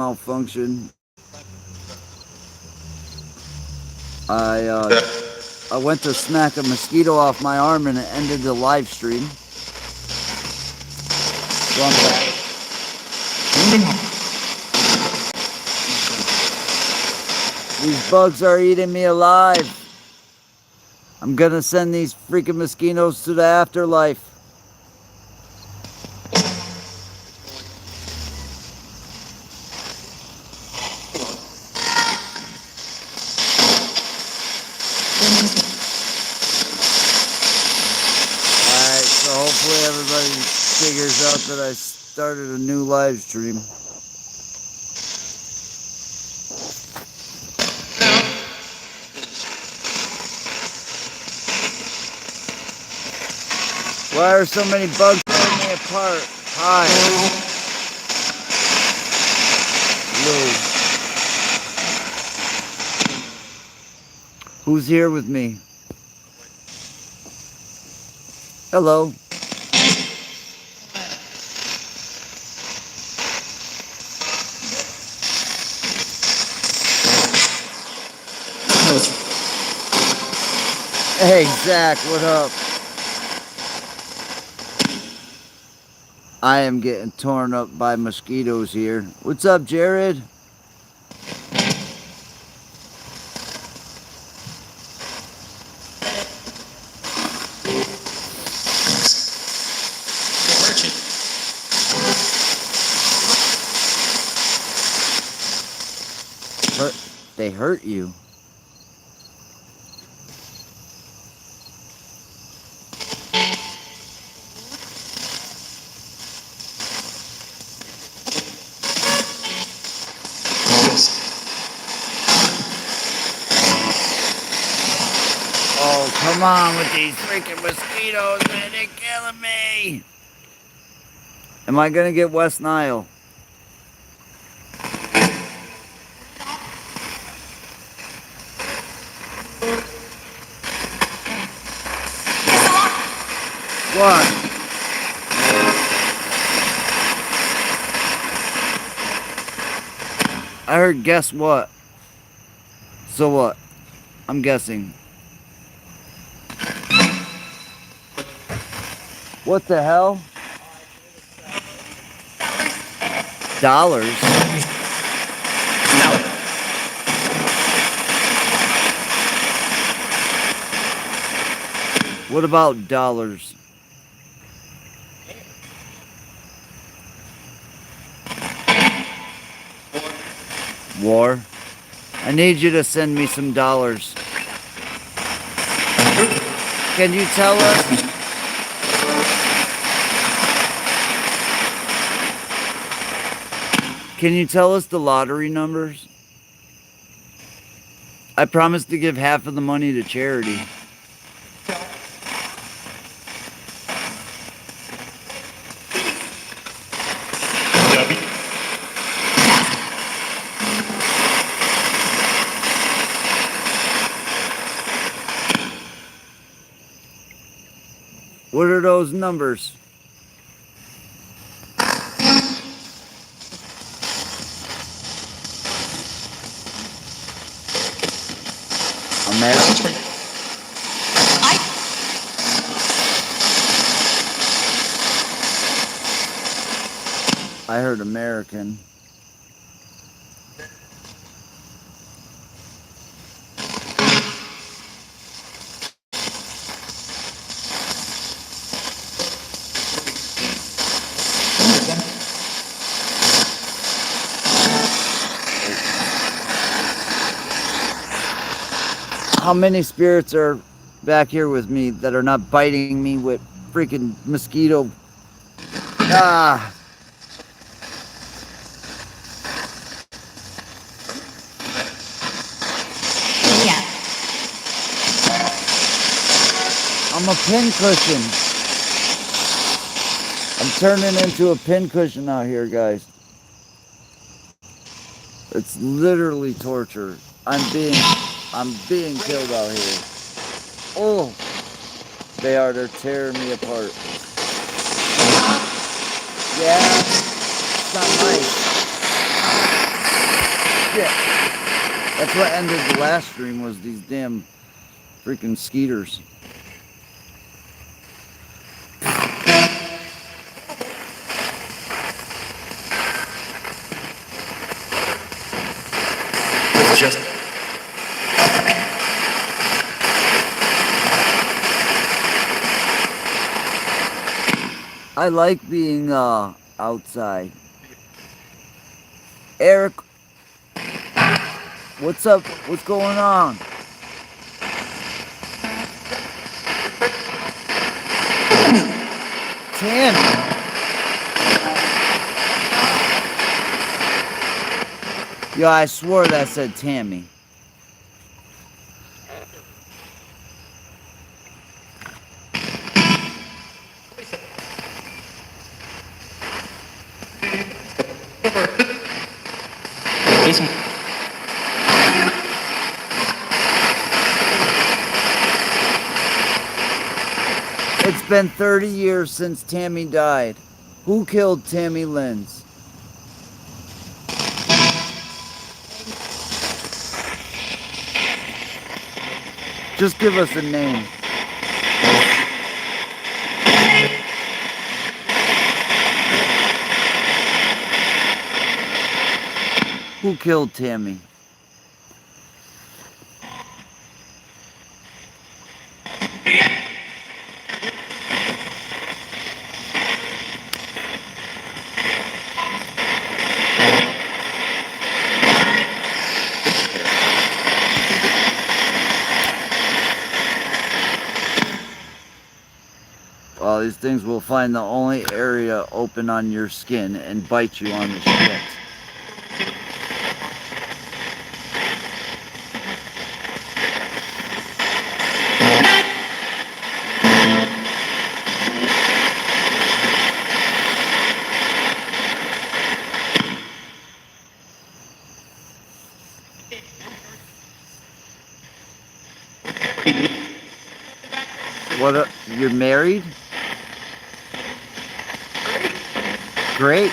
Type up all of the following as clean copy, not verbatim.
malfunction. I went to smack a mosquito off my arm and it ended the live stream. So I'm back. These bugs are eating me alive. I'm gonna send these freaking mosquitoes to the afterlife. Alright, so hopefully everybody figures out that I started a new live stream. Why are so many bugs tearing me apart? Hi. Hello. Who's here with me? Hello. Hey, Zach, what up? I am getting torn up by mosquitoes here. What's up, Jared? They hurt you. Oh, come on with these freaking mosquitoes, man. They're killing me. Am I gonna get West Nile? What? I heard guess what? So what? I'm guessing. What the hell? Dollars? What about dollars? War? I need you to send me some dollars. Can you tell us? Can you tell us the lottery numbers? I promise to give half of the money to charity. What are those numbers? American. I heard American. How many spirits are back here with me that are not biting me with freaking mosquito? Ah! Yeah. I'm a pincushion. I'm turning into a pincushion out here, guys. It's literally torture. I'm being killed out here. Oh, they're tearing me apart. Yeah, it's not nice. shit. That's what ended the last stream, was these damn freaking skeeters. Just I like being outside. Eric, what's up? What's going on? Tammy. Yo, I swore that said Tammy. It's been 30 years since Tammy died. Who killed Tammy Lynns? Just give us a name. Who killed Tammy? Well, these things will find the only area open on your skin and bite you on the shit. What? You're married? Great.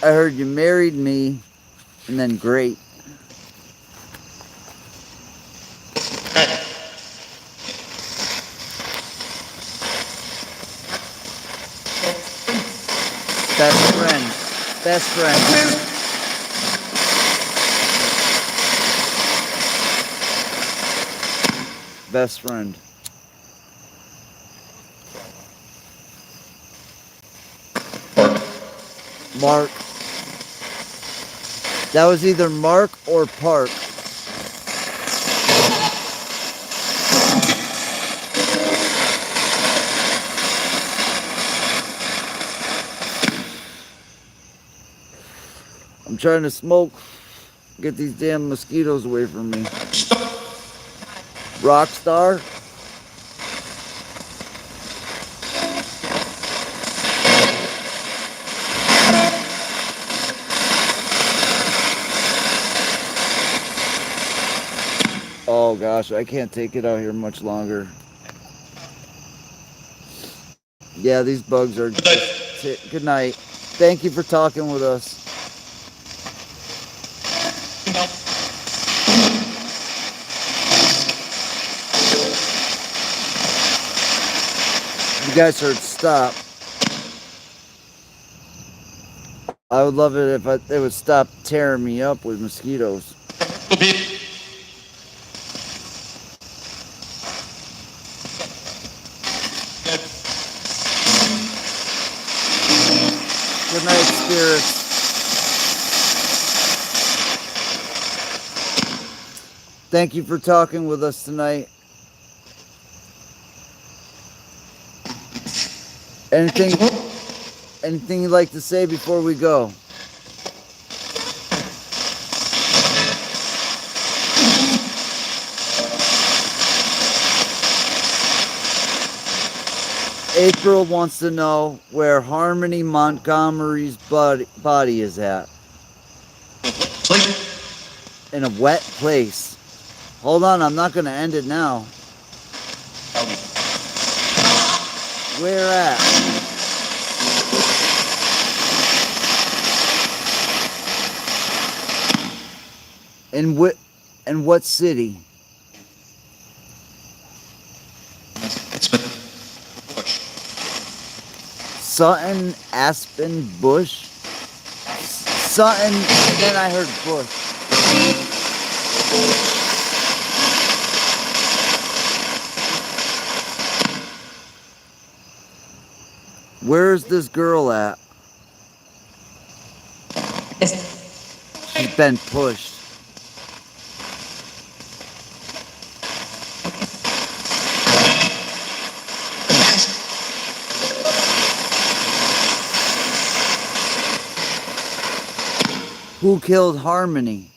I heard you married me, and then great. Best friend. Best friend. Best friend. Mark. That was either Mark or Park. I'm trying to smoke. Get these damn mosquitoes away from me. Rockstar? Oh gosh, I can't take it out here much longer. Yeah, these bugs are just... Good night. Thank you for talking with us. You guys heard stop. I would love it if they would stop tearing me up with mosquitoes. Good night, spirits. Thank you for talking with us tonight. Anything you'd like to say before we go? April wants to know where Harmony Montgomery's body is at. In a wet place. Hold on, I'm not going to end it now. Where at? In what city? Sutton, Aspen, Bush? Sutton, and then I heard Bush. Where's this girl at? She's been pushed. Who killed Harmony?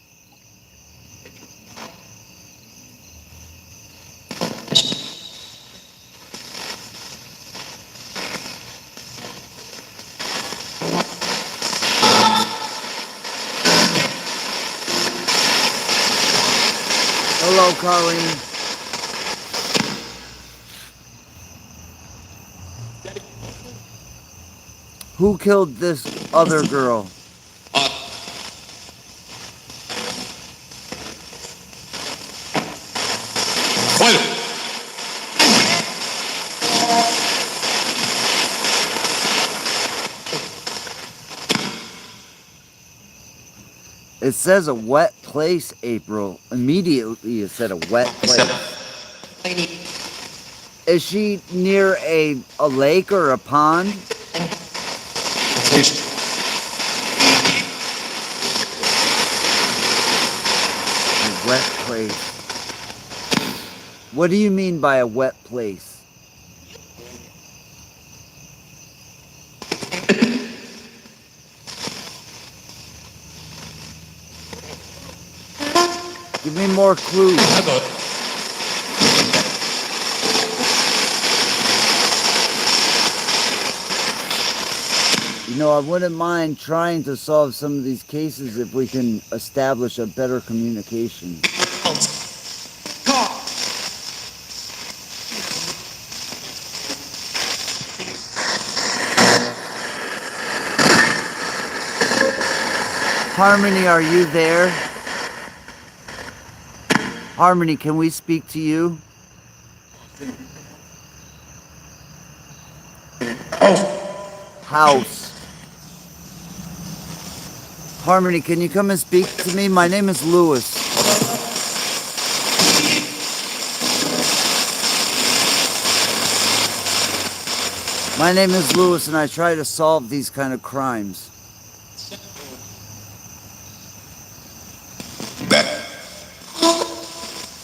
Hello, Colleen. Who killed this other girl? It says a wet place, April. Immediately it said a wet place. Is she near a lake or a pond? A wet place. What do you mean by a wet place? Give me more clues. You know, I wouldn't mind trying to solve some of these cases if we can establish a better communication. Harmony, are you there? Harmony, can we speak to you? House. Harmony, can you come and speak to me? My name is Lewis. My name is Lewis, and I try to solve these kind of crimes.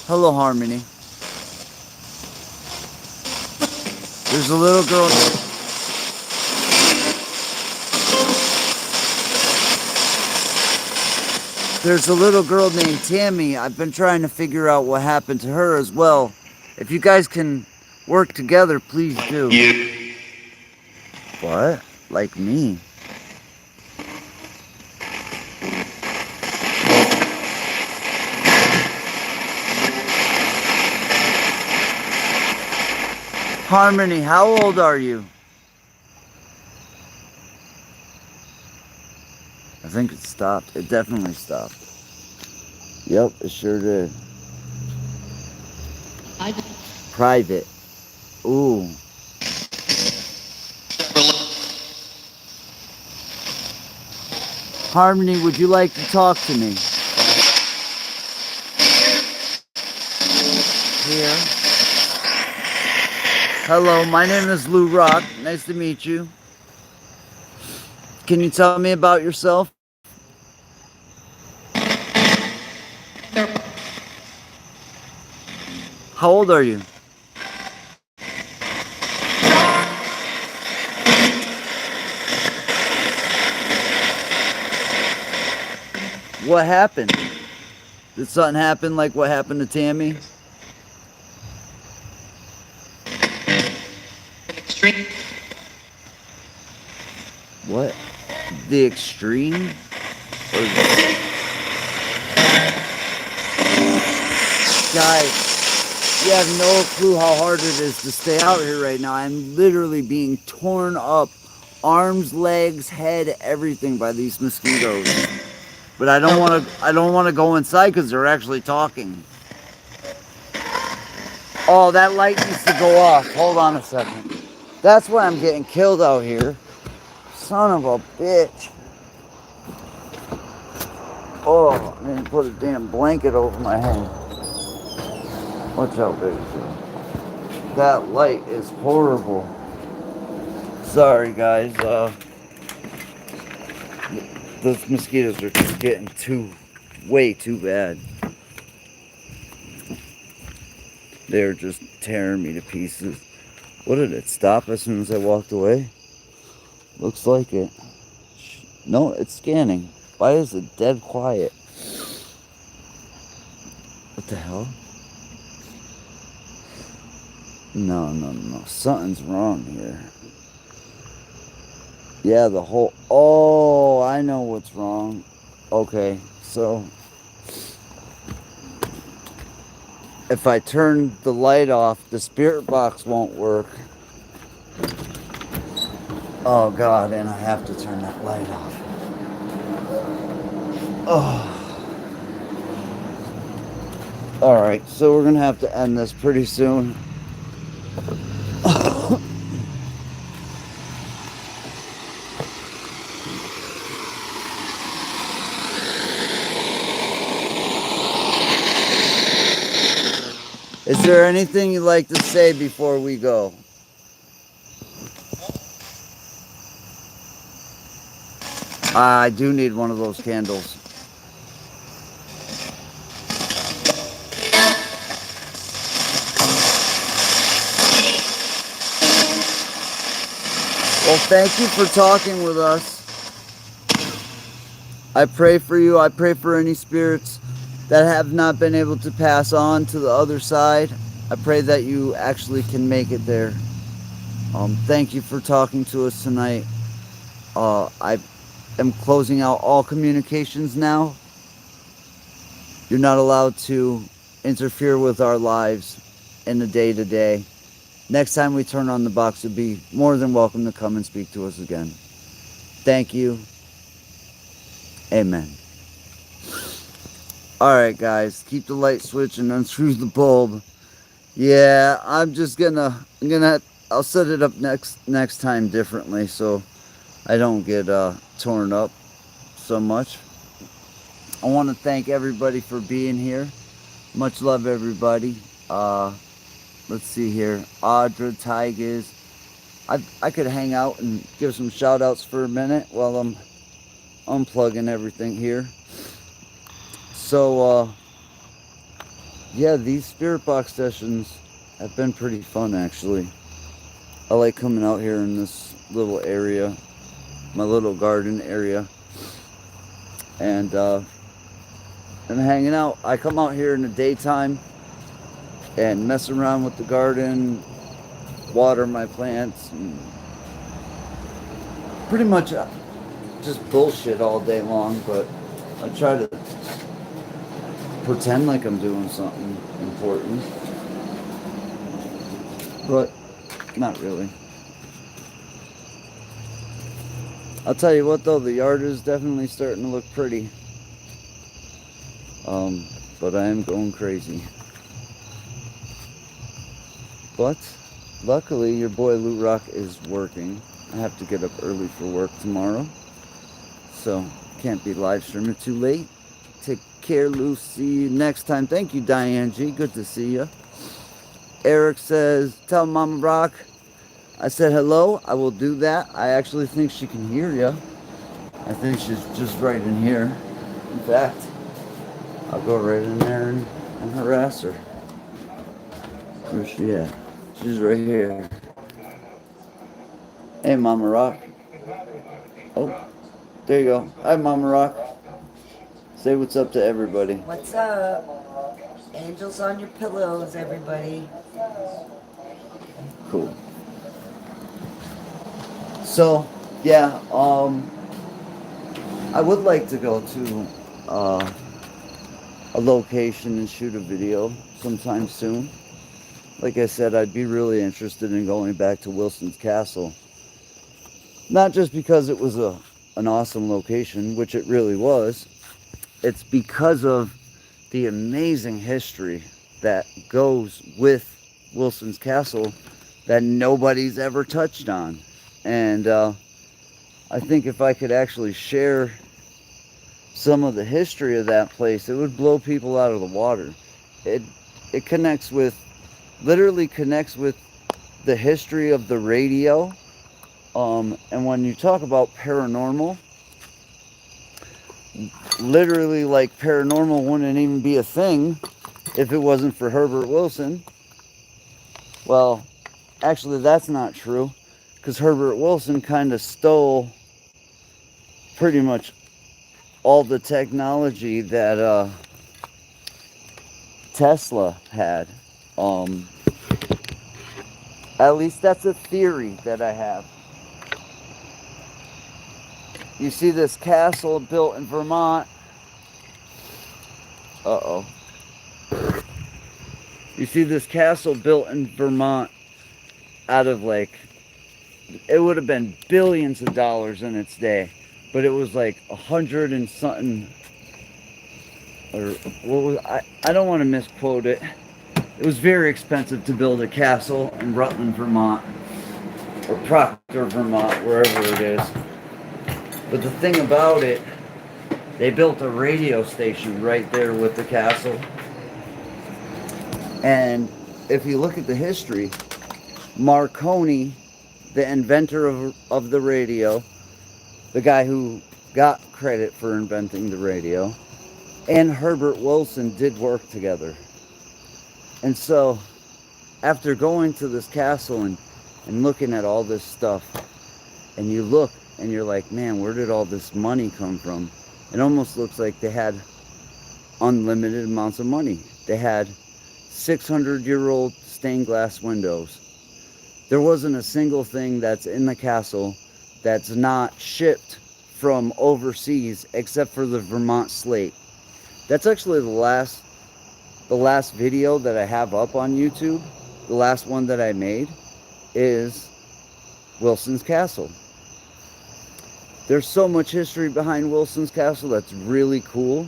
Hello, Harmony. There's a little girl. There's a little girl named Tammy. I've been trying to figure out what happened to her as well. If you guys can work together, please do. You. What? Like me? Harmony, how old are you? I think it stopped. It definitely stopped. Yep, it sure did. Private. Ooh. Harmony, would you like to talk to me? Here. Hello, my name is Lou Rock. Nice to meet you. Can you tell me about yourself? How old are you? What happened? Did something happen like what happened to Tammy? Extreme. What? The extreme? Or guys, You have no clue how hard it is to stay out here right now. I'm literally being torn up, arms, legs, head, everything by these mosquitoes. But I don't want to. I don't want to go inside because they're actually talking. Oh, that light needs to go off. Hold on a second. That's why I'm getting killed out here. Son of a bitch. Oh, I didn't put a damn blanket over my head. Watch out, baby. That light is horrible. Sorry, guys. Those mosquitoes are just getting way too bad. They're just tearing me to pieces. What, did it stop as soon as I walked away? Looks like it. No, it's scanning. Why is it dead quiet? What the hell? No. Something's wrong here. Yeah, the whole... Oh, I know what's wrong. Okay, so... if I turn the light off, the spirit box won't work. Oh, God, and I have to turn that light off. Oh. Alright, so we're going to have to end this pretty soon. Is there anything you'd like to say before we go? I do need one of those candles. Well, thank you for talking with us. I pray for you. I pray for any spirits that have not been able to pass on to the other side. I pray that you actually can make it there. Thank you for talking to us tonight. I am closing out all communications now. You're not allowed to interfere with our lives in the day-to-day. Next time we turn on the box, you'll be more than welcome to come and speak to us again. Thank you. Amen. Alright, guys, keep the light switch and unscrew the bulb. Yeah, I'm gonna I'll set it up next time differently so I don't get torn up so much. I want to thank everybody for being here. Much love, everybody. Let's see here. Audra, Tigers. I could hang out and give some shout outs for a minute while I'm unplugging everything here. So, yeah, these spirit box sessions have been pretty fun, actually. I like coming out here in this little area, my little garden area, and hanging out. I come out here in the daytime and mess around with the garden, water my plants, and pretty much just bullshit all day long, but I try to pretend like I'm doing something important, but not really. I'll tell you what though, the yard is definitely starting to look pretty. But I am going crazy. But luckily your boy Loot Rock is working. I have to get up early for work tomorrow, so can't be live streaming too late. Take care, Lou. See you next time. Thank you, Diane G. Good to see you. Eric says, tell Mama Rock I said hello. I will do that. I actually think she can hear you. I think she's just right in here. In fact, I'll go right in there and harass her. Where's she at? She's right here. Hey, Mama Rock. Oh, there you go. Hi, Mama Rock. Say what's up to everybody. What's up? Angels on your pillows, everybody. Cool. So, yeah, I would like to go to a location and shoot a video sometime soon. like I said, I'd be really interested in going back to Wilson's Castle. Not just because it was an awesome location, which it really was. It's because of the amazing history that goes with Wilson's Castle that nobody's ever touched on. And I think if I could actually share some of the history of that place, it would blow people out of the water. It it connects with, literally connects with the history of the radio. And when you talk about paranormal, literally, like, paranormal wouldn't even be a thing if it wasn't for Herbert Wilson. Well, actually, that's not true, because Herbert Wilson kind of stole pretty much all the technology that Tesla had. At least that's a theory that I have. You see this castle built in Vermont. Uh-oh. You see this castle built in Vermont out of, like, it would have been billions of dollars in its day, but it was like 100 and something, or what was, I don't want to misquote it. It was very expensive to build a castle in Rutland, Vermont, or Proctor, Vermont, wherever it is. But the thing about it, they built a radio station right there with the castle. And if you look at the history, Marconi, the inventor of the radio, the guy who got credit for inventing the radio, and Herbert Wilson did work together. And so, after going to this castle and looking at all this stuff, and you look and you're like, man, where did all this money come from? It almost looks like they had unlimited amounts of money. They had 600-year-old stained glass windows. There wasn't a single thing that's in the castle that's not shipped from overseas except for the Vermont slate. That's actually the last video that I have up on YouTube. The last one that I made is Wilson's Castle. There's so much history behind Wilson's Castle that's really cool,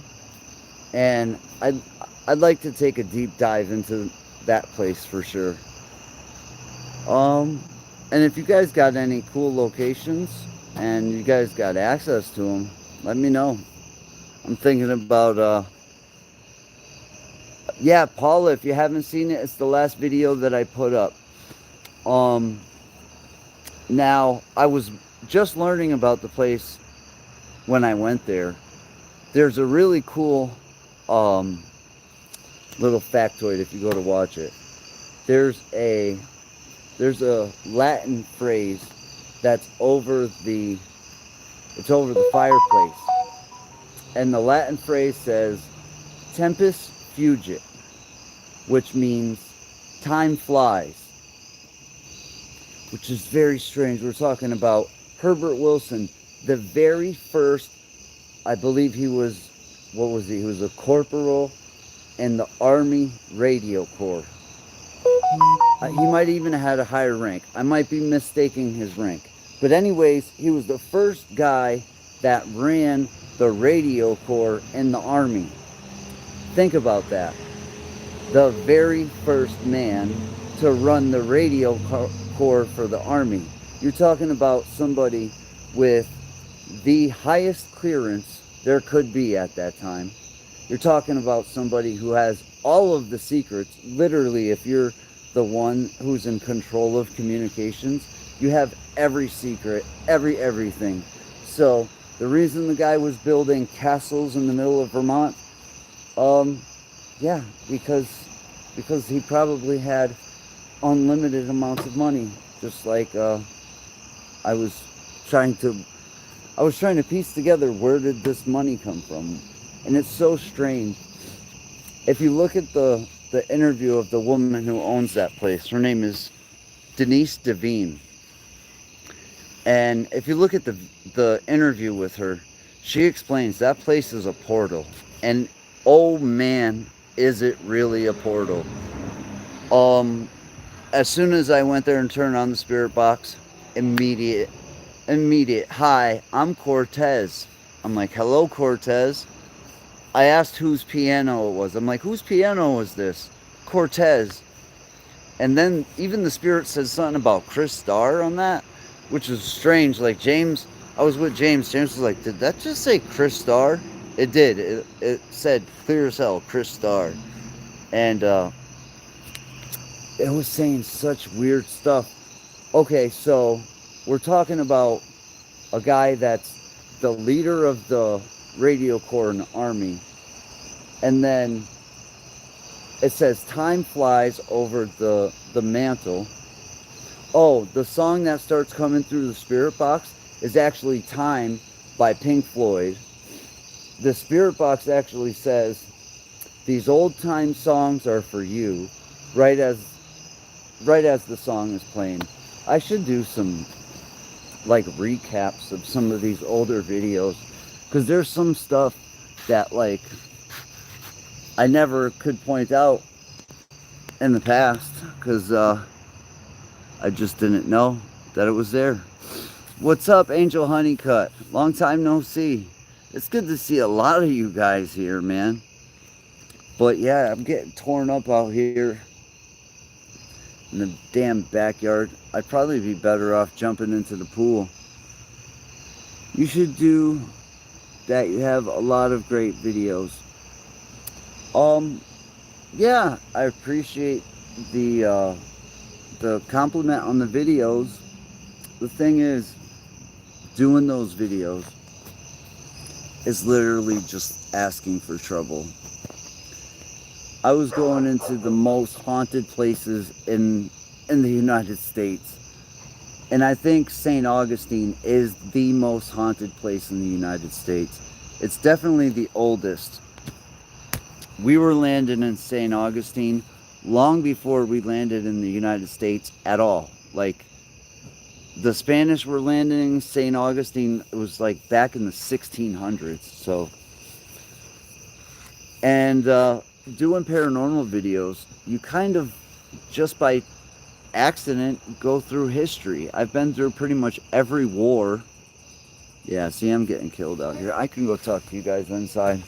and I'd like to take a deep dive into that place for sure. And if you guys got any cool locations and you guys got access to them, let me know. I'm thinking about yeah, Paula, if you haven't seen it, it's the last video that I put up. Now, I was just learning about the place when I went there. There's a really cool little factoid if you go to watch it. There's a Latin phrase that's over the fireplace. And the Latin phrase says tempus fugit, which means time flies, which is very strange. We're talking about Herbert Wilson, the very first, I believe he was, what was he? He was a corporal in the Army Radio Corps. He might even have had a higher rank. I might be mistaking his rank. But anyways, he was the first guy that ran the Radio Corps in the Army. Think about that. The very first man to run the Radio Corps for the Army. You're talking about somebody with the highest clearance there could be at that time. You're talking about somebody who has all of the secrets. Literally, if you're the one who's in control of communications, you have every secret, everything. So the reason the guy was building castles in the middle of Vermont, yeah, because he probably had unlimited amounts of money. Just like I was trying to piece together, where did this money come from? And it's so strange. If you look at the interview of the woman who owns that place, her name is Denise Devine. And if you look at the interview with her, she explains that place is a portal. And oh man, is it really a portal. as soon as I went there and turned on the spirit box, immediate, hi, I'm Cortez. I'm like, hello, Cortez. I asked whose piano it was. I'm like, whose piano was this? Cortez. And then even the spirit said something about Chris Starr on that, which is strange. Like James, I was with James. James was like, did that just say Chris Starr? It did. It said clear as hell, Chris Starr. And it was saying such weird stuff. Okay, so we're talking about a guy that's the leader of the radio corps in the army. And then it says time flies over the mantle. Oh, the song that starts coming through the spirit box is actually Time by Pink Floyd. The spirit box actually says, these old time songs are for you, right as the song is playing. I should do some like recaps of some of these older videos, because there's some stuff that like I never could point out in the past, because I just didn't know that it was there. What's up, Angel Honeycutt? Long time no see. It's good to see a lot of you guys here, man. But yeah, I'm getting torn up out here in the damn backyard. I'd probably be better off jumping into the pool. You should do that. You have a lot of great videos. Yeah, I appreciate the compliment on the videos. The thing is, doing those videos is literally just asking for trouble. I was going into the most haunted places in the United States. And I think St. Augustine is the most haunted place in the United States. It's definitely the oldest. We were landing in St. Augustine long before we landed in the United States at all. Like, the Spanish were landing in St. Augustine, it was like back in the 1600s. So, and doing paranormal videos, you kind of, just by accident, go through history. I've been through pretty much every war. Yeah, see, I'm getting killed out here. I can go talk to you guys inside,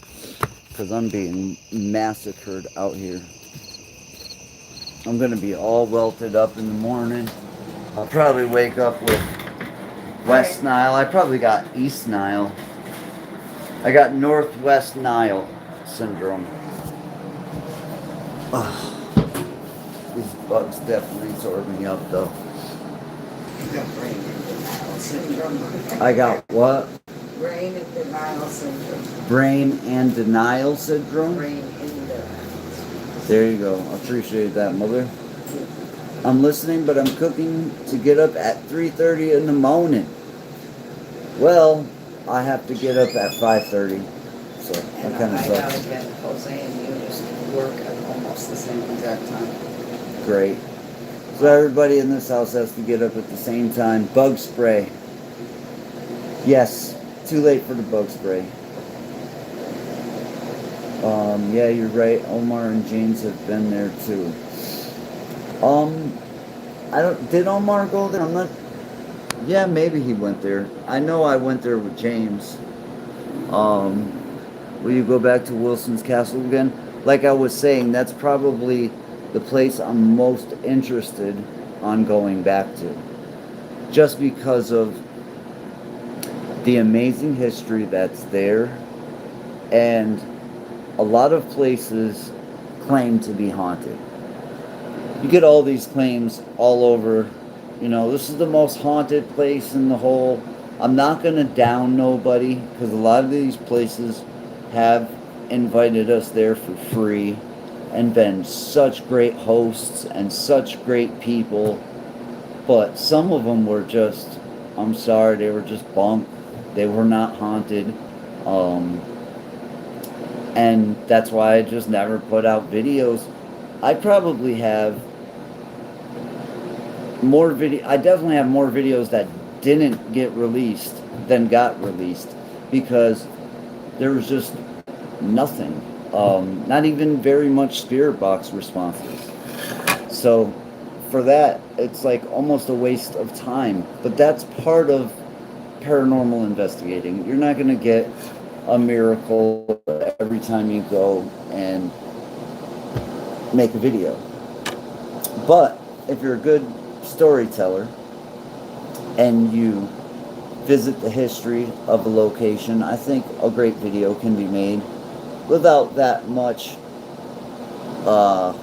because I'm being massacred out here. I'm going to be all welted up in the morning. I'll probably wake up with West Nile. I probably got East Nile. I got Northwest Nile syndrome. Ugh. These bugs definitely tore me up, though. You got brain and denial syndrome. I got what? Brain and denial syndrome. Brain and denial syndrome? Brain and denial. There you go. I appreciate that, mother. I'm listening, but I'm cooking to get up at 3:30 in the morning. Well, I have to get up at 5:30, so that kind of I gotta sucks. get Jose and you just work at almost the same exact time. Great. So everybody in this house has to get up at the same time. Bug spray. Yes, too late for the bug spray. Yeah, you're right. Omar and James have been there too. Did Omar go there? I'm not, yeah, maybe he went there. I know I went there with James. Will you go back to Wilson's Castle again? Like I was saying, that's probably the place I'm most interested on going back to. Just because of the amazing history that's there, and a lot of places claim to be haunted. You get all these claims all over, this is the most haunted place in the whole. I'm not going to down nobody, because a lot of these places have invited us there for free and been such great hosts and such great people. But some of them were just, I'm sorry, they were just bunk. They were not haunted. And that's why I just never put out videos. I probably have I definitely have more videos that didn't get released than got released, because there was just nothing. Not even very much spirit box responses. So for that, it's like almost a waste of time. But that's part of paranormal investigating. You're not going to get a miracle every time you go and make a video. But if you're a good storyteller and you visit the history of a location, I think a great video can be made without that much uh,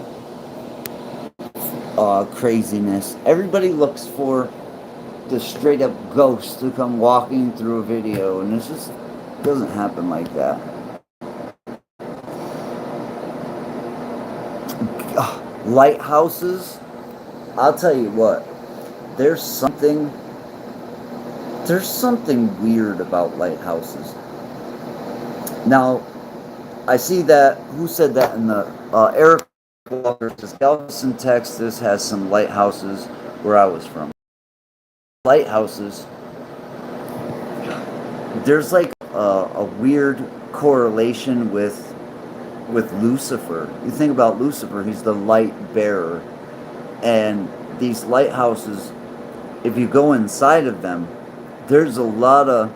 craziness. Everybody looks for the straight up ghost to come walking through a video, and it just doesn't happen like that. Lighthouses, I'll tell you what, there's something weird about lighthouses. Now, I see that, who said that in the, Eric Walker says, Galveston, Texas has some lighthouses where I was from. Lighthouses, there's like a weird correlation with Lucifer. You think about Lucifer, he's the light bearer. And these lighthouses, if you go inside of them, there's a lot of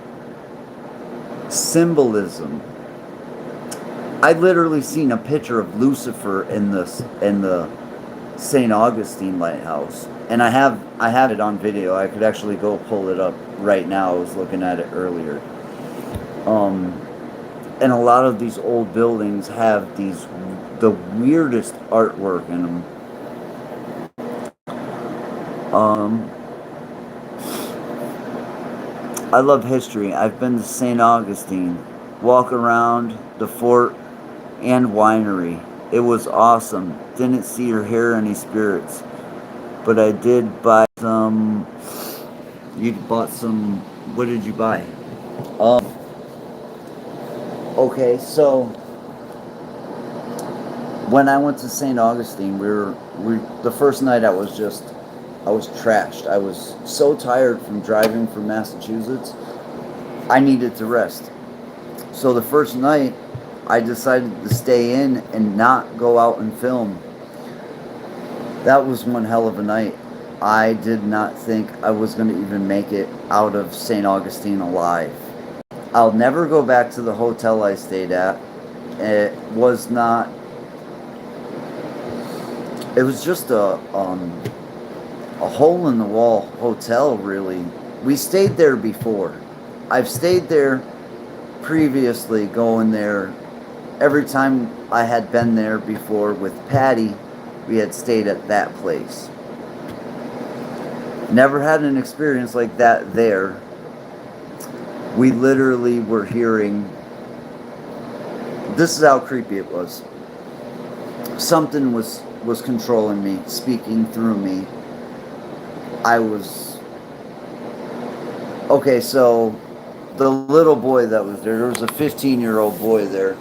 symbolism. I literally seen a picture of Lucifer in the St. Augustine lighthouse, and I have it on video. I could actually go pull it up right now. I was looking at it earlier. And a lot of these old buildings have the weirdest artwork in them. I love history. I've been to St. Augustine, walk around the fort and winery. It was awesome. Didn't see or hear any spirits, but I did buy some. You bought some. What did you buy? Okay, so when I went to St. Augustine, the first night I was trashed. I was so tired from driving from Massachusetts. I needed to rest. So the first night, I decided to stay in and not go out and film. That was one hell of a night. I did not think I was going to even make it out of St. Augustine alive. I'll never go back to the hotel I stayed at. It was just a hole in the wall hotel, really. We stayed there before. I've stayed there previously, going there. Every time I had been there before with Patty, we had stayed at that place. Never had an experience like that there. We literally were hearing, this is how creepy it was. Something was controlling me, speaking through me. Okay, so the little boy that was there was a 15-year-old boy there.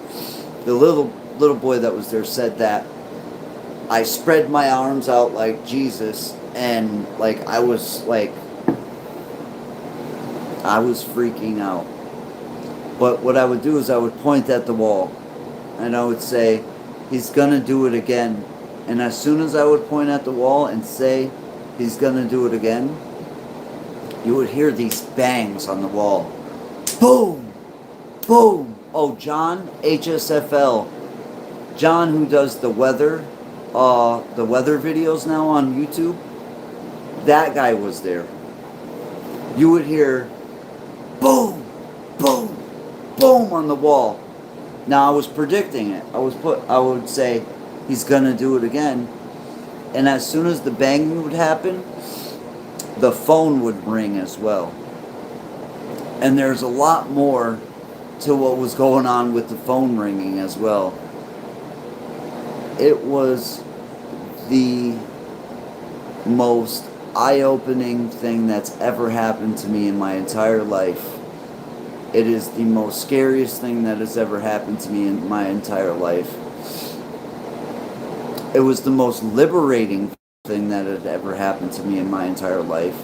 The little boy that was there said that I spread my arms out like Jesus, and like I was freaking out. But what I would do is I would point at the wall, and I would say, he's gonna do it again. And as soon as I would point at the wall and say, he's gonna do it again, you would hear these bangs on the wall. Boom! Boom! Oh, John, HSFL. John, who does the weather videos now on YouTube, that guy was there. You would hear boom, boom, boom on the wall. Now I was predicting it. I would say, he's gonna do it again. And as soon as the banging would happen, the phone would ring as well. And there's a lot more to what was going on with the phone ringing as well. It was the most eye-opening thing that's ever happened to me in my entire life. It is the most scariest thing that has ever happened to me in my entire life. It was the most liberating thing that had ever happened to me in my entire life.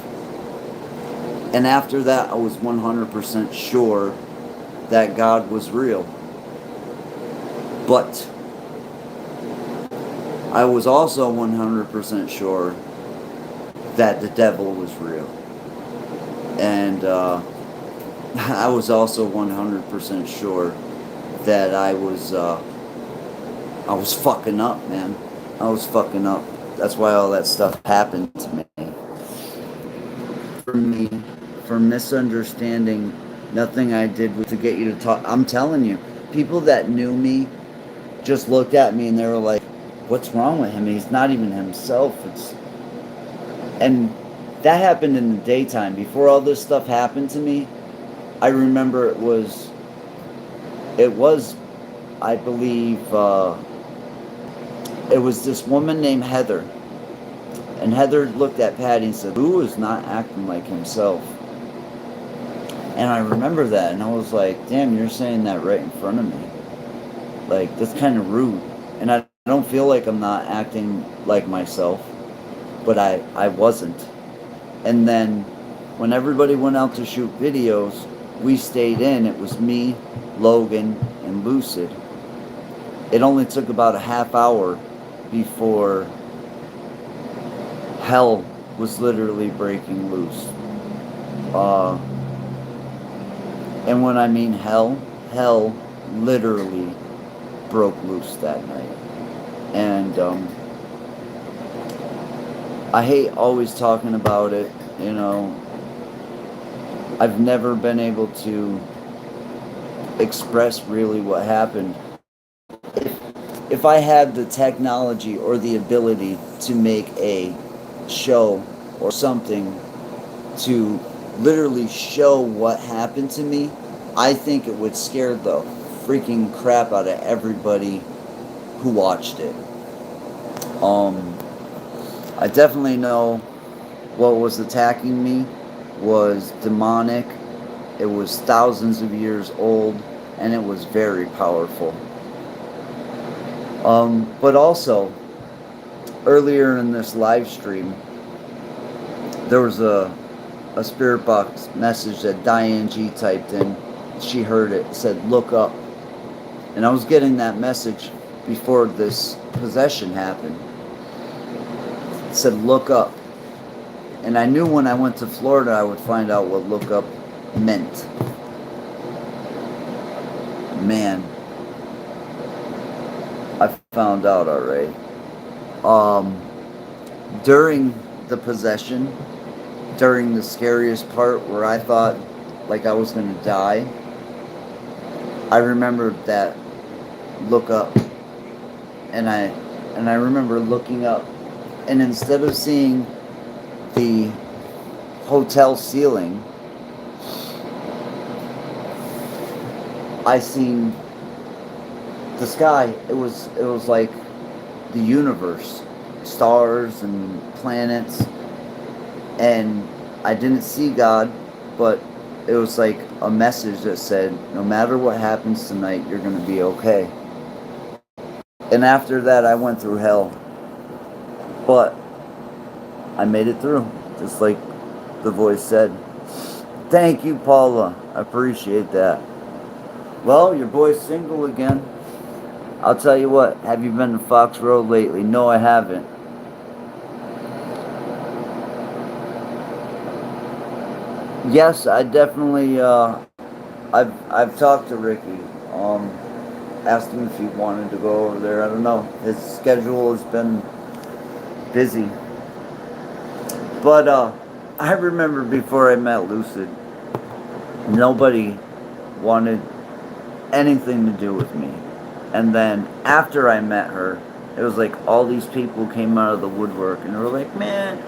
And after that, I was 100% sure that God was real. But I was also 100% sure that the devil was real. And I was also 100% sure that I was fucking up, man. I was fucking up. That's why all that stuff happened to me. For me, for misunderstanding, nothing I did was to get you to talk. I'm telling you, people that knew me just looked at me and they were like, "What's wrong with him? He's not even himself." And that happened in the daytime. Before all this stuff happened to me, I remember it was, I believe, it was this woman named Heather. And Heather looked at Patty and said, "Lou is not acting like himself." And I remember that, and I was like, "Damn, you're saying that right in front of me. Like, that's kind of rude." And I don't feel like I'm not acting like myself, but I wasn't. And then when everybody went out to shoot videos, we stayed in. It was me, Logan, and Lucid. It only took about a half hour before hell was literally breaking loose. And when I mean hell literally broke loose that night. And I hate always talking about it, you know. I've never been able to express really what happened. If I had the technology or the ability to make a show or something to literally show what happened to me, I think it would scare the freaking crap out of everybody who watched it. I definitely know what was attacking me was demonic. It was thousands of years old, and it was very powerful. But also, earlier in this live stream, there was a spirit box message that Diane G typed in. She heard it. It said, "Look up." And I was getting that message before this possession happened. It said, "Look up." And I knew when I went to Florida I would find out what look up meant. Man, I found out already. During the possession, during the scariest part where I thought like I was gonna die, I remembered that look up. And I remember looking up, and instead of seeing the hotel ceiling, I seen the sky. It was like the universe, stars and planets, and I didn't see God, but it was like a message that said, no matter what happens tonight, you're going to be okay. And after that, I went through hell, but I made it through, just like the voice said. Thank you, Paula. I appreciate that. Well, your boy's single again. I'll tell you what, have you been to Fox Road lately? No, I haven't. Yes, I definitely, I've talked to Ricky. Asked him if he wanted to go over there. I don't know. His schedule has been busy. But, I remember before I met Lucid, nobody wanted anything to do with me. And then after I met her, it was like all these people came out of the woodwork and they were like, man,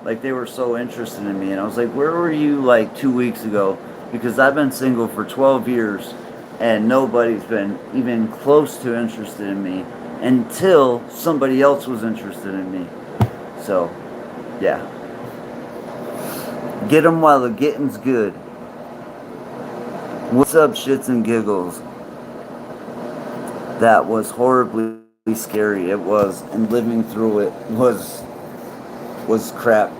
like they were so interested in me. And I was like, where were you like 2 weeks ago? Because I've been single for 12 years and nobody's been even close to interested in me until somebody else was interested in me. So, yeah. Get them while the getting's good. What's up, shits and giggles? That was horribly scary. It was, and living through it was crap.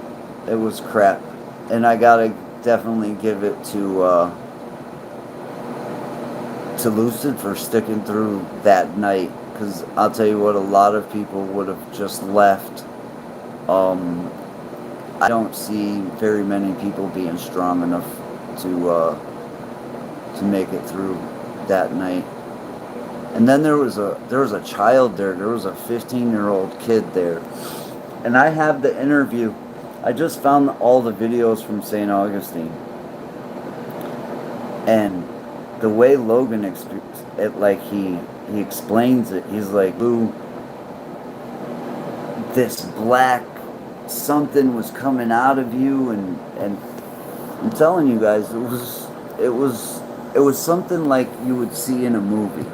It was crap, and I gotta definitely give it to Lucid for sticking through that night. Because I'll tell you what, a lot of people would have just left. I I don't see very many people being strong enough to make it through that night. And then there was a child there. There was a 15-year-old kid there, and I have the interview. I just found all the videos from St. Augustine, and the way Logan he explains it. He's like, "Ooh, this black something was coming out of you," and I'm telling you guys, it was something like you would see in a movie.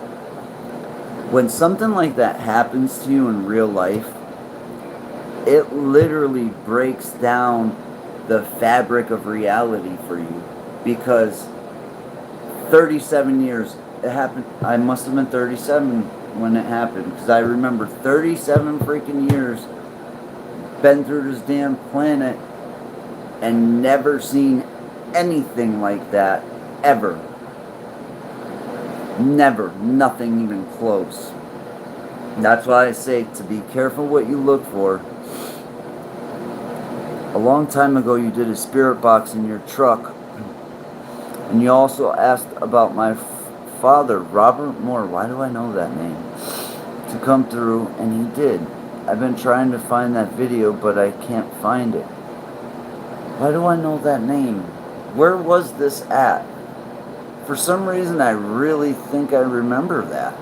When something like that happens to you in real life, it literally breaks down the fabric of reality for you, because 37 years it happened. I must have been 37 when it happened, because I remember 37 freaking years been through this damn planet and never seen anything like that ever. Never. Nothing even close. That's why I say to be careful what you look for. A long time ago you did a spirit box in your truck, and you also asked about my father, Robert Moore. Why do I know that name? To come through, and he did. I've been trying to find that video, but I can't find it. Why do I know that name? Where was this at? For some reason, I really think I remember that.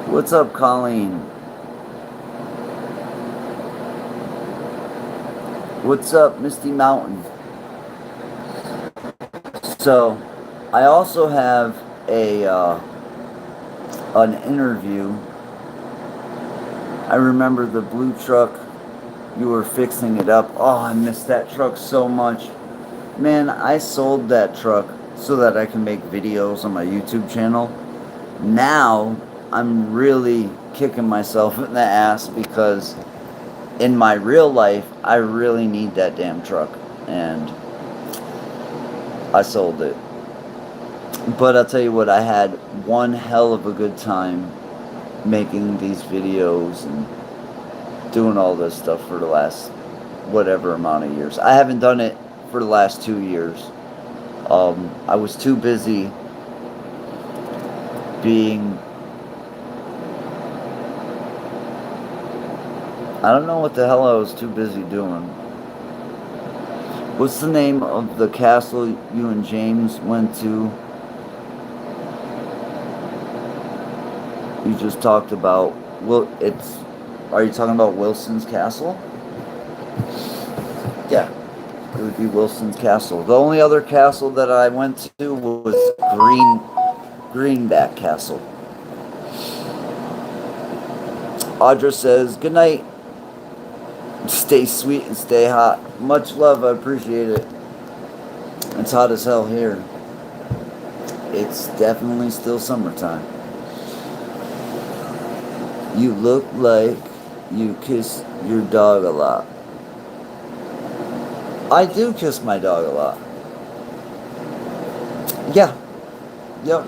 What's up, Colleen? What's up, Misty Mountain? So, I also have an interview. I remember the blue truck. You were fixing it up. Oh, I missed that truck so much. Man, I sold that truck so that I can make videos on my YouTube channel. Now, I'm really kicking myself in the ass, because in my real life, I really need that damn truck. And I sold it. But I'll tell you what, I had one hell of a good time making these videos and doing all this stuff for the last whatever amount of years. I haven't done it for the last 2 years. I was too busy being... I don't know what the hell I was too busy doing. What's the name of the castle you and James went to? You just talked about... Are you talking about Wilson's Castle? Yeah. It would be Wilson's Castle. The only other castle that I went to was Greenback Castle. Audra says, good night. Stay sweet and stay hot. Much love, I appreciate it. It's hot as hell here. It's definitely still summertime. You look like you kiss your dog a lot. I do kiss my dog a lot. Yeah. Yep.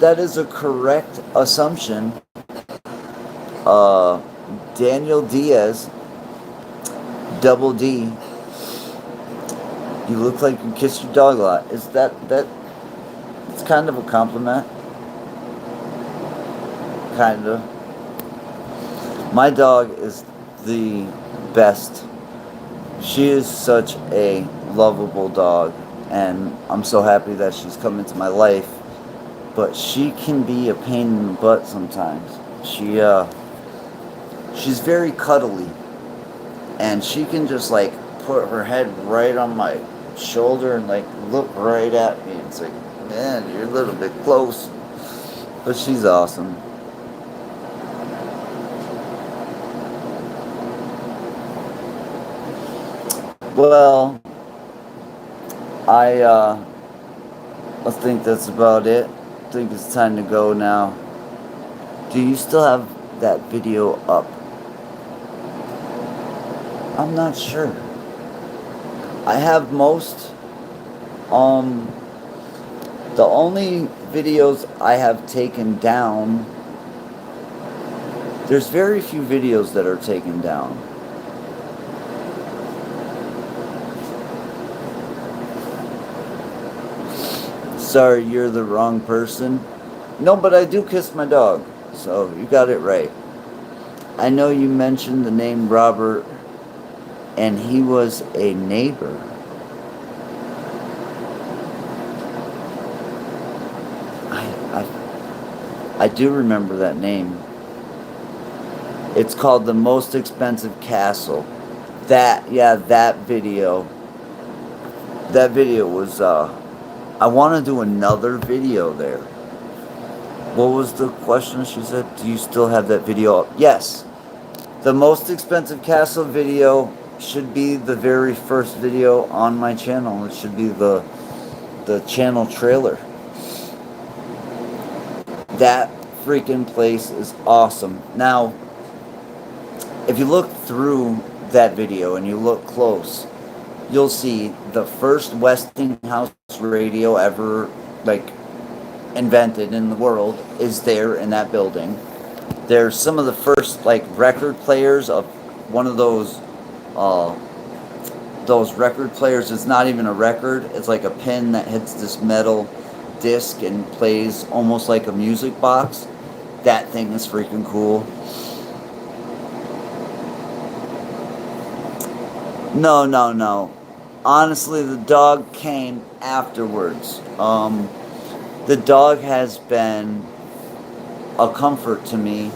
That is a correct assumption. Daniel Diaz, double D. You look like you kiss your dog a lot. Is that it's kind of a compliment? Kind of. My dog is the best. She is such a lovable dog, and I'm so happy that she's come into my life. But she can be a pain in the butt sometimes. She's very cuddly, and she can just like put her head right on my shoulder and like look right at me. It's like, man, you're a little bit close. But she's awesome. Well, I think that's about it. I think it's time to go now. Do you still have that video up? I'm not sure. I have most. The only videos I have taken down, there's very few videos that are taken down. Sorry, you're the wrong person. No, but I do kiss my dog, so you got it right. I know you mentioned the name Robert, and he was a neighbor. I do remember that name. It's called The Most Expensive Castle. That video. That video was, I want to do another video there. What was the question? She said, do you still have that video up? Yes. The Most Expensive Castle video should be the very first video on my channel. It should be the channel trailer. That freaking place is awesome. Now, if you look through that video and you look close, you'll see the first Westinghouse radio ever, invented in the world is there in that building. There's some of the first, record players of one of those record players. It's not even a record. It's like a pin that hits this metal disc and plays almost like a music box. That thing is freaking cool. No. Honestly, the dog came afterwards. The dog has been a comfort to me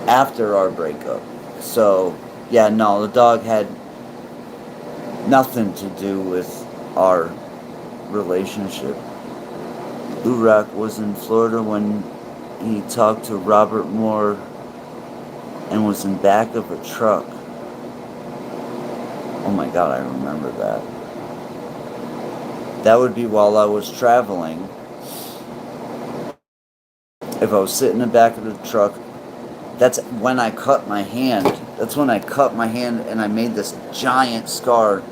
after our breakup. So, yeah, no, the dog had nothing to do with our relationship. Lou Rock was in Florida when he talked to Robert Moore and was in back of a truck. Oh my God, I remember that. That would be while I was traveling. If I was sitting in the back of the truck, that's when I cut my hand. That's when I cut my hand and I made this giant scar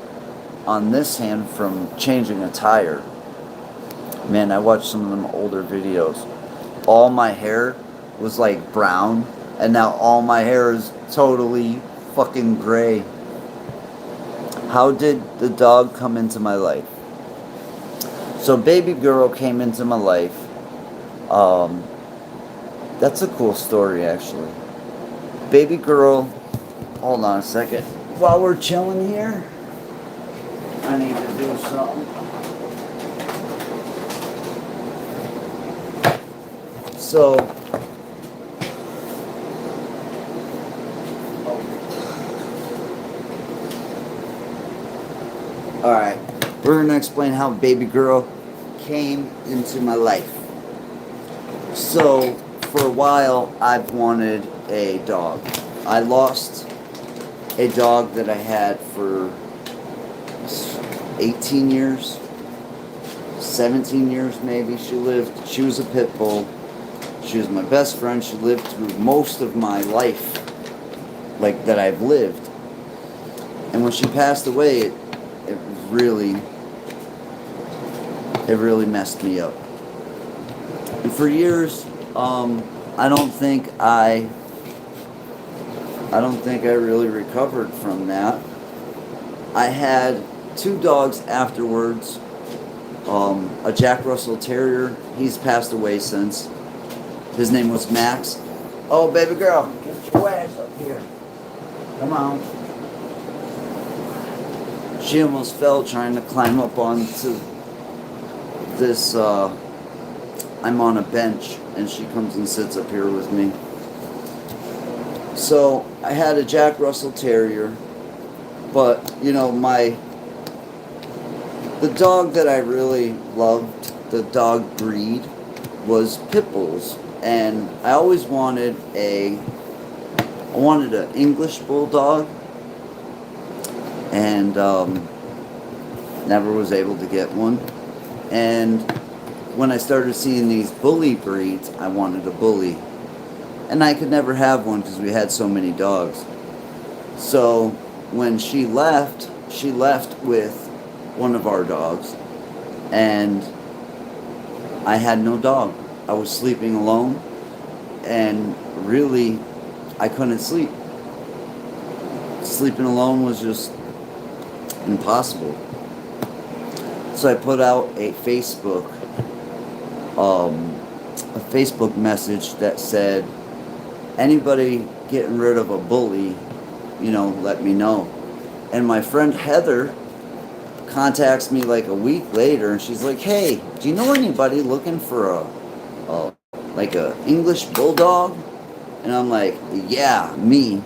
on this hand from changing a tire. Man, I watched some of them older videos. All my hair was like brown, and now all my hair is totally fucking gray. How did the dog come into my life? So baby girl came into my life. That's a cool story, actually. Baby girl, hold on a second. While we're chilling here, I need to do something. So, alright, we're going to explain how baby girl came into my life. So, for a while, I've wanted a dog. I lost a dog that I had for 18 years, 17 years maybe. She was a pit bull. She was my best friend. She lived through most of my life, that I've lived. And when she passed away, it really messed me up. And for years, I don't think I really recovered from that. I had 2 dogs afterwards. A Jack Russell Terrier. He's passed away since. His name was Max. Oh, baby girl, get your ass up here. Come on. She almost fell trying to climb up onto this, I'm on a bench, and she comes and sits up here with me. So, I had a Jack Russell Terrier, but, the dog that I really loved, the dog breed, was pit bulls. And I always wanted an English bulldog, and never was able to get one. And when I started seeing these bully breeds, I wanted a bully. And I could never have one because we had so many dogs. So when she left with one of our dogs, and I had no dog. I was sleeping alone, and really, I couldn't sleep. Sleeping alone was just impossible. So I put out a Facebook message that said, anybody getting rid of a bully, let me know. And my friend Heather contacts me like a week later, and she's like, hey, do you know anybody looking for a English bulldog? And I'm like, yeah, me.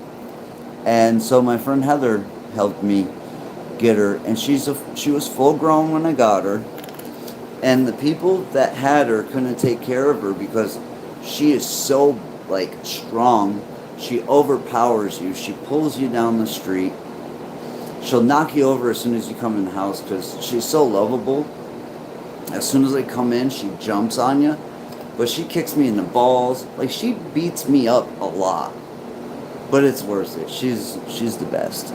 And so my friend Heather helped me get her, and she was full grown when I got her. And the people that had her couldn't take care of her because she is so strong. She overpowers you. She pulls you down the street. She'll knock you over as soon as you come in the house because she's so lovable. As soon as I come in, she jumps on you. But she kicks me in the balls. She beats me up a lot. But it's worth it. She's the best.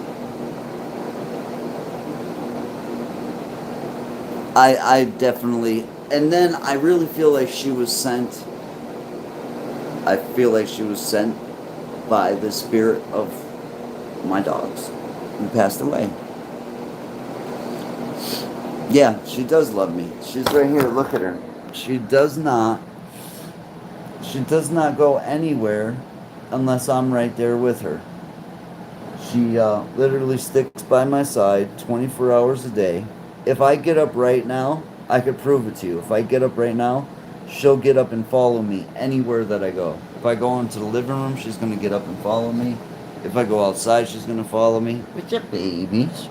I definitely... And then I really feel like she was sent... I feel like she was sent by the spirit of my dogs who passed away. Yeah, she does love me. She's right here. Look at her. She does not go anywhere unless I'm right there with her. She literally sticks by my side 24 hours a day. If I get up right now, I could prove it to you. If I get up right now, she'll get up and follow me anywhere that I go. If I go into the living room, she's going to get up and follow me. If I go outside, she's going to follow me. What's up, babies?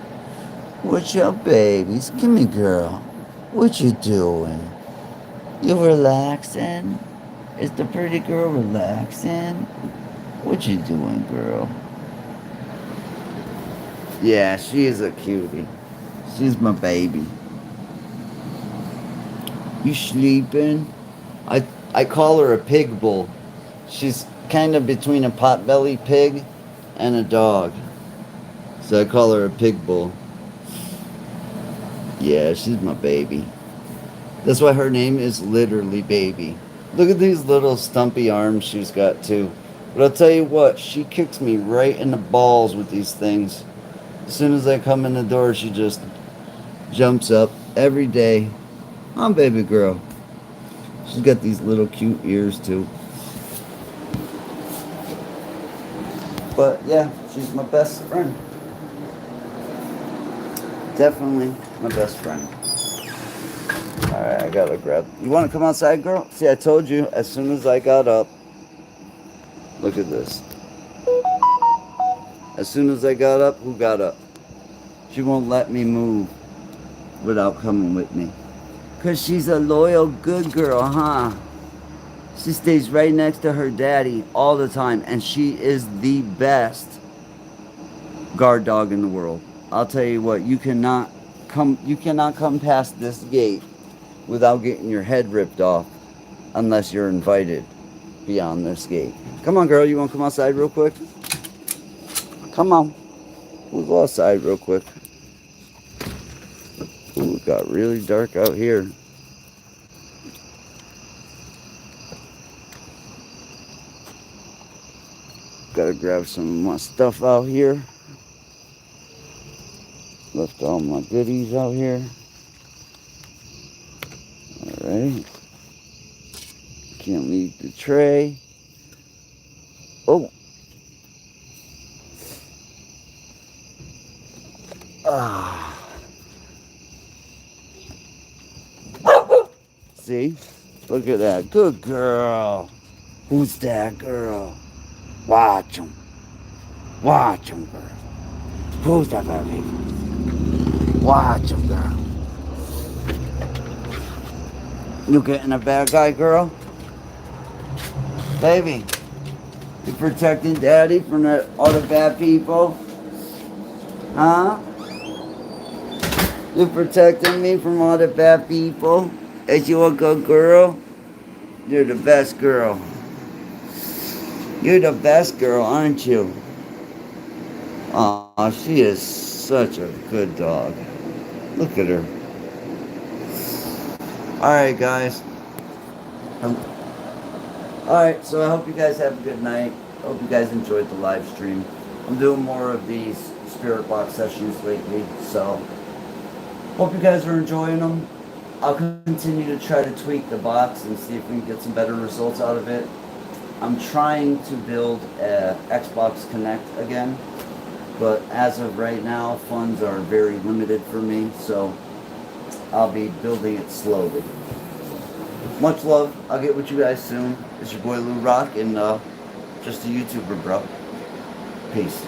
What's up, babies? Come here, girl. What you doing? You relaxing? Is the pretty girl relaxing? What you doing, girl? Yeah, she is a cutie. She's my baby. You sleeping? I call her a pig bull. She's kind of between a potbelly pig and a dog. So I call her a pig bull. Yeah, she's my baby. That's why her name is literally Baby. Look at these little stumpy arms she's got too. But I'll tell you what, she kicks me right in the balls with these things. As soon as I come in the door, she just jumps up every day. Oh, baby girl. She's got these little cute ears too. But yeah, she's my best friend. Definitely my best friend. Alright, I gotta grab... You wanna come outside, girl? See, I told you, as soon as I got up... Look at this. As soon as I got up, who got up? She won't let me move without coming with me. Because she's a loyal, good girl, huh? She stays right next to her daddy all the time. And she is the best guard dog in the world. I'll tell you what, you cannot come past this gate without getting your head ripped off unless you're invited beyond this gate. Come on, girl, you want to come outside real quick? Come on. We'll go outside real quick. Ooh, it got really dark out here. Gotta grab some of my stuff out here. Left all my goodies out here. Alright. Can't leave the tray. Oh. Ah. See? Look at that. Good girl. Who's that girl? Watch him. Watch him, girl. Who's that baby? Watch him, girl. You getting a bad guy, girl? Baby, you protecting daddy from all the bad people? Huh? You protecting me from all the bad people? Is you a good girl? You're the best girl. You're the best girl, aren't you? Aw, she is such a good dog. Look at her. Alright, guys. Alright, so I hope you guys have a good night. I hope you guys enjoyed the live stream. I'm doing more of these spirit box sessions lately, so Hope you guys are enjoying them. I'll continue to try to tweak the box and see if we can get some better results out of it. I'm trying to build a Xbox Connect again, but as of right now, funds are very limited for me, so I'll be building it slowly. Much love. I'll get with you guys soon. It's your boy Lou Rock and just a YouTuber, bro. Peace.